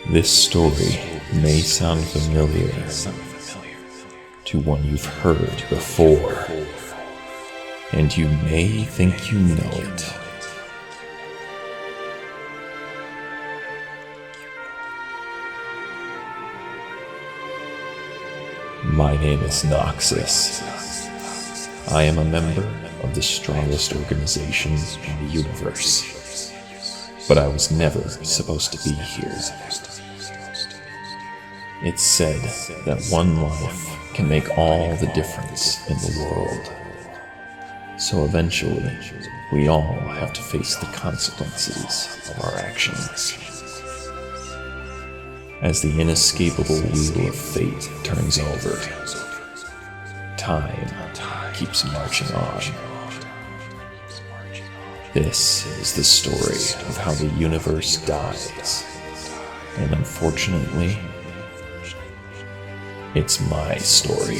This story may sound familiar to one you've heard before, and you may think you know it. My name is Knoxus. I am a member of the strongest organization in the universe, but I was never supposed to be here. It's said that one life can make all the difference in the world. So eventually, we all have to face the consequences of our actions. As the inescapable wheel of fate turns over, time keeps marching on. This is the story of how the universe dies, and unfortunately, it's my story.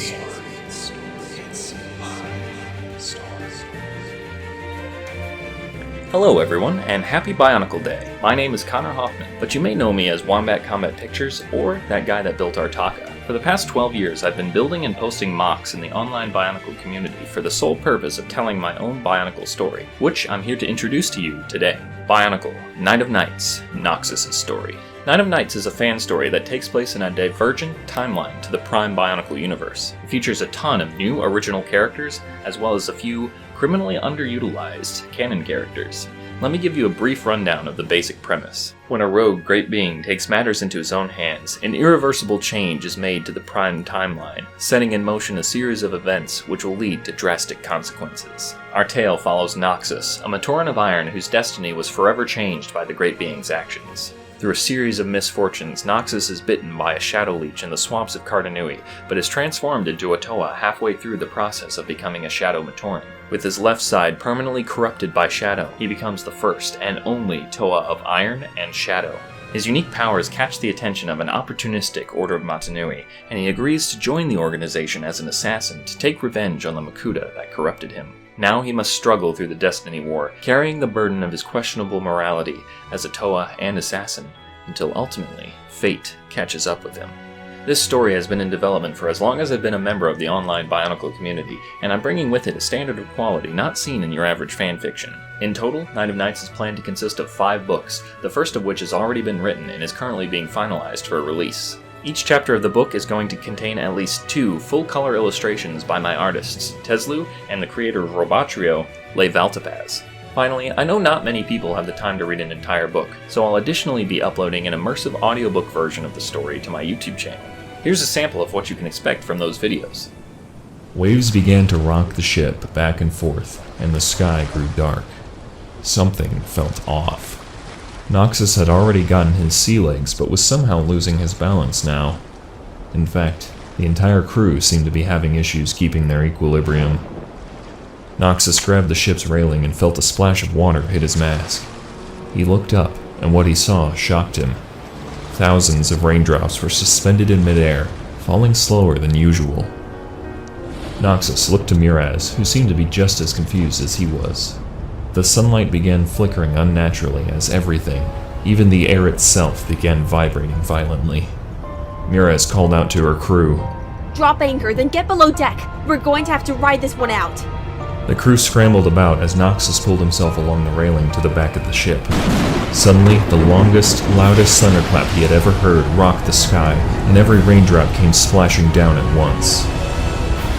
Hello everyone, and happy Bionicle Day. My name is Connor Hoffman, but you may know me as Wombat Combat Pictures or that guy that built Artaka. For the past 12 years, I've been building and posting mocks in the online Bionicle community for the sole purpose of telling my own Bionicle story, which I'm here to introduce to you today. Bionicle, Night of Nights, Knoxus Story. Night of Nights is a fan story that takes place in a divergent timeline to the Prime Bionicle universe. It features a ton of new original characters, as well as a few criminally underutilized canon characters. Let me give you a brief rundown of the basic premise. When a rogue great being takes matters into his own hands, an irreversible change is made to the Prime timeline, setting in motion a series of events which will lead to drastic consequences. Our tale follows Knoxus, a Matoran of Iron whose destiny was forever changed by the great being's actions. Through a series of misfortunes, Knoxus is bitten by a shadow leech in the swamps of Cardanui, but is transformed into a Toa halfway through the process of becoming a Shadow Matoran. With his left side permanently corrupted by Shadow, he becomes the first and only Toa of Iron and Shadow. His unique powers catch the attention of an opportunistic Order of Matanui, and he agrees to join the organization as an assassin to take revenge on the Makuta that corrupted him. Now he must struggle through the Destiny War, carrying the burden of his questionable morality as a Toa and assassin, until ultimately, fate catches up with him. This story has been in development for as long as I've been a member of the online Bionicle community, and I'm bringing with it a standard of quality not seen in your average fanfiction. In total, Night of Nights is planned to consist of 5 books, the first of which has already been written and is currently being finalized for release. Each chapter of the book is going to contain at least 2 full-color illustrations by my artists, Teslu and the creator of Robotrio, Le Valtapaz. Finally, I know not many people have the time to read an entire book, so I'll additionally be uploading an immersive audiobook version of the story to my YouTube channel. Here's a sample of what you can expect from those videos. Waves began to rock the ship back and forth, and the sky grew dark. Something felt off. Knoxus had already gotten his sea legs, but was somehow losing his balance now. In fact, the entire crew seemed to be having issues keeping their equilibrium. Knoxus grabbed the ship's railing and felt a splash of water hit his mask. He looked up, and what he saw shocked him. Thousands of raindrops were suspended in midair, falling slower than usual. Knoxus looked to Miraz, who seemed to be just as confused as he was. The sunlight began flickering unnaturally as everything, even the air itself, began vibrating violently. Miraz called out to her crew. Drop anchor, then get below deck. We're going to have to ride this one out. The crew scrambled about as Knoxus pulled himself along the railing to the back of the ship. Suddenly, the longest, loudest thunderclap he had ever heard rocked the sky, and every raindrop came splashing down at once.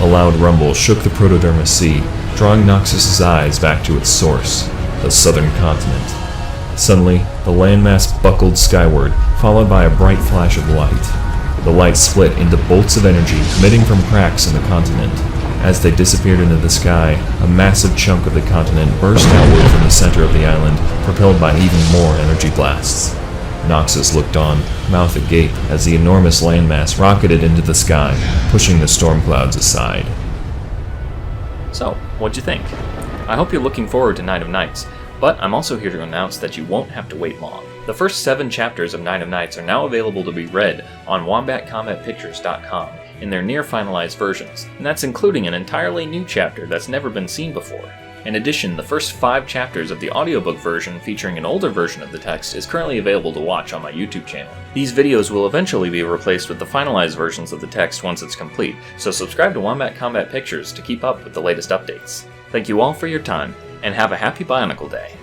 A loud rumble shook the Protoderma Sea, drawing Knoxus's eyes back to its source, the southern continent. Suddenly, the landmass buckled skyward, followed by a bright flash of light. The light split into bolts of energy emitting from cracks in the continent. As they disappeared into the sky, a massive chunk of the continent burst outward from the center of the island, propelled by even more energy blasts. Knoxus looked on, mouth agape, as the enormous landmass rocketed into the sky, pushing the storm clouds aside. So, what'd you think? I hope you're looking forward to Night of Nights, but I'm also here to announce that you won't have to wait long. The first 7 chapters of Night of Nights are now available to be read on WombatCombatPictures.com in their near-finalized versions, and that's including an entirely new chapter that's never been seen before. In addition, the first 5 chapters of the audiobook version featuring an older version of the text is currently available to watch on my YouTube channel. These videos will eventually be replaced with the finalized versions of the text once it's complete, so subscribe to Wombat Combat Pictures to keep up with the latest updates. Thank you all for your time, and have a happy Bionicle Day!